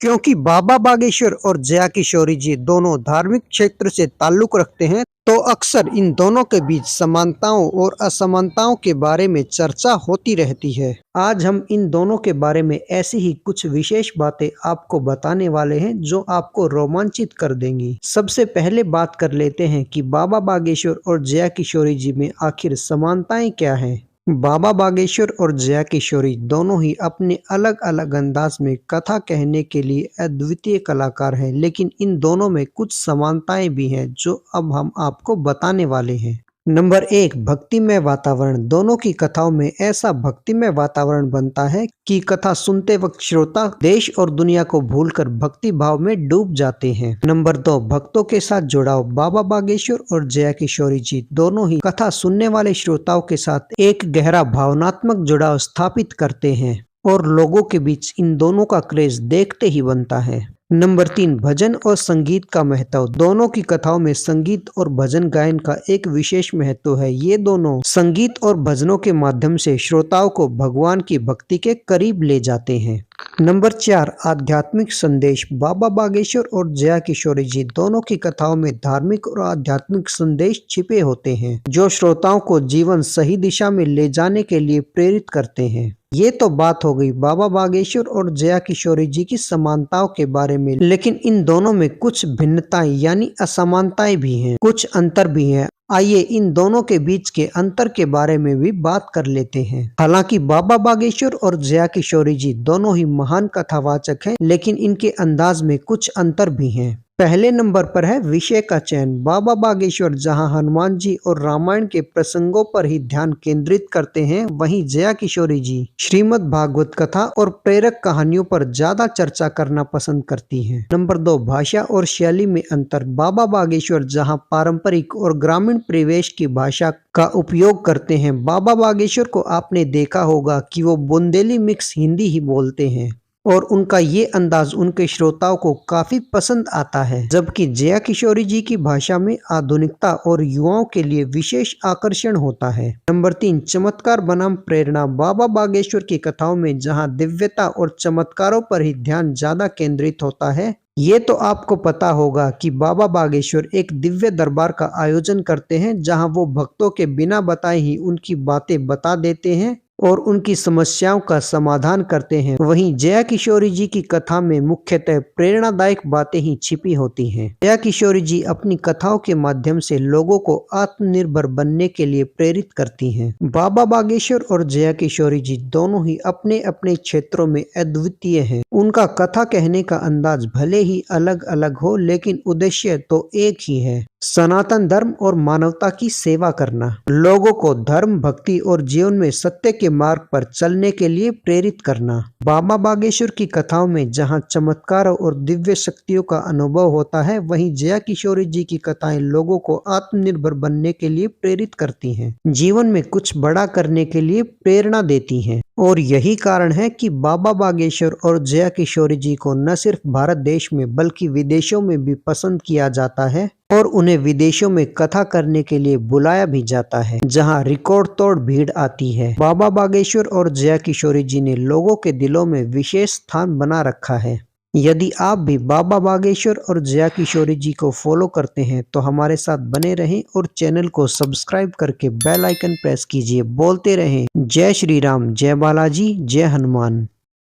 क्योंकि बाबा बागेश्वर और जया किशोरी जी दोनों धार्मिक क्षेत्र से ताल्लुक रखते हैं, तो अक्सर इन दोनों के बीच समानताओं और असमानताओं के बारे में चर्चा होती रहती है। आज हम इन दोनों के बारे में ऐसी ही कुछ विशेष बातें आपको बताने वाले हैं जो आपको रोमांचित कर देंगी। सबसे पहले बात कर लेते हैं कि बाबा बागेश्वर और जया किशोरी जी में आखिर समानताएं क्या हैं। बाबा बागेश्वर और जया किशोरी दोनों ही अपने अलग अलग अंदाज में कथा कहने के लिए अद्वितीय कलाकार हैं, लेकिन इन दोनों में कुछ समानताएं भी हैं जो अब हम आपको बताने वाले हैं। नंबर 1, भक्तिमय वातावरण। दोनों की कथाओं में ऐसा भक्तिमय वातावरण बनता है कि कथा सुनते वक्त श्रोता देश और दुनिया को भूलकर भक्ति भाव में डूब जाते हैं। नंबर 2, भक्तों के साथ जुड़ाव। बाबा बागेश्वर और जया किशोरी जी दोनों ही कथा सुनने वाले श्रोताओं के साथ एक गहरा भावनात्मक जुड़ाव स्थापित करते हैं और लोगों के बीच इन दोनों का क्रेज देखते ही बनता है। नंबर 3, भजन और संगीत का महत्व। दोनों की कथाओं में संगीत और भजन गायन का एक विशेष महत्व है। ये दोनों संगीत और भजनों के माध्यम से श्रोताओं को भगवान की भक्ति के करीब ले जाते हैं। नंबर 4, आध्यात्मिक संदेश। बाबा बागेश्वर और जया किशोरी जी दोनों की कथाओं में धार्मिक और आध्यात्मिक संदेश छिपे होते हैं जो श्रोताओं को जीवन सही दिशा में ले जाने के लिए प्रेरित करते हैं। ये तो बात हो गई बाबा बागेश्वर और जया किशोरी जी की समानताओं के बारे में, लेकिन इन दोनों में कुछ भिन्नताएं यानी असमानताएं भी हैं, कुछ अंतर भी हैं। आइए इन दोनों के बीच के अंतर के बारे में भी बात कर लेते हैं। हालांकि बाबा बागेश्वर और जया किशोरी जी दोनों ही महान कथावाचक हैं, लेकिन इनके अंदाज में कुछ अंतर भी हैं। पहले नंबर पर है विषय का चयन। बाबा बागेश्वर जहां हनुमान जी और रामायण के प्रसंगों पर ही ध्यान केंद्रित करते हैं, वहीं जया किशोरी जी श्रीमद् भागवत कथा और प्रेरक कहानियों पर ज्यादा चर्चा करना पसंद करती हैं। नंबर 2, भाषा और शैली में अंतर। बाबा बागेश्वर जहां पारंपरिक और ग्रामीण परिवेश की भाषा का उपयोग करते हैं, बाबा बागेश्वर को आपने देखा होगा कि वो बुंदेली मिक्स हिंदी ही बोलते हैं और उनका ये अंदाज उनके श्रोताओं को काफी पसंद आता है। जबकि जया किशोरी जी की भाषा में आधुनिकता और युवाओं के लिए विशेष आकर्षण होता है। नंबर 3, चमत्कार बनाम प्रेरणा। बाबा बागेश्वर की कथाओं में जहां दिव्यता और चमत्कारों पर ही ध्यान ज्यादा केंद्रित होता है, ये तो आपको पता होगा कि बाबा बागेश्वर एक दिव्य दरबार का आयोजन करते हैं जहां वो भक्तों के बिना बताए ही उनकी बातें बता देते हैं और उनकी समस्याओं का समाधान करते हैं। वहीं जया किशोरी जी की कथा में मुख्यतः प्रेरणादायक बातें ही छिपी होती हैं। जया किशोरी जी अपनी कथाओं के माध्यम से लोगों को आत्मनिर्भर बनने के लिए प्रेरित करती हैं। बाबा बागेश्वर और जया किशोरी जी दोनों ही अपने अपने क्षेत्रों में अद्वितीय हैं। उनका कथा कहने का अंदाज भले ही अलग अलग हो, लेकिन उद्देश्य तो एक ही है, सनातन धर्म और मानवता की सेवा करना। लोगों को धर्म, भक्ति और जीवन में सत्य के मार्ग पर चलने के लिए प्रेरित करना। बाबा बागेश्वर की कथाओं में जहां चमत्कारों और दिव्य शक्तियों का अनुभव होता है, वहीं जया किशोरी जी की कथाएं लोगों को आत्मनिर्भर बनने के लिए प्रेरित करती हैं, जीवन में कुछ बड़ा करने के लिए प्रेरणा देती हैं। और यही कारण है कि बाबा बागेश्वर और जया किशोरी जी को न सिर्फ भारत देश में बल्कि विदेशों में भी पसंद किया जाता है और उन्हें विदेशों में कथा करने के लिए बुलाया भी जाता है, जहां रिकॉर्ड तोड़ भीड़ आती है। बाबा बागेश्वर और जया किशोरी जी ने लोगों के दिलों में विशेष स्थान बना रखा है। यदि आप भी बाबा बागेश्वर और जया किशोरी जी को फॉलो करते हैं तो हमारे साथ बने रहें और चैनल को सब्सक्राइब करके बेल आइकन प्रेस कीजिए। बोलते रहें जय श्री राम, जय बालाजी, जय हनुमान।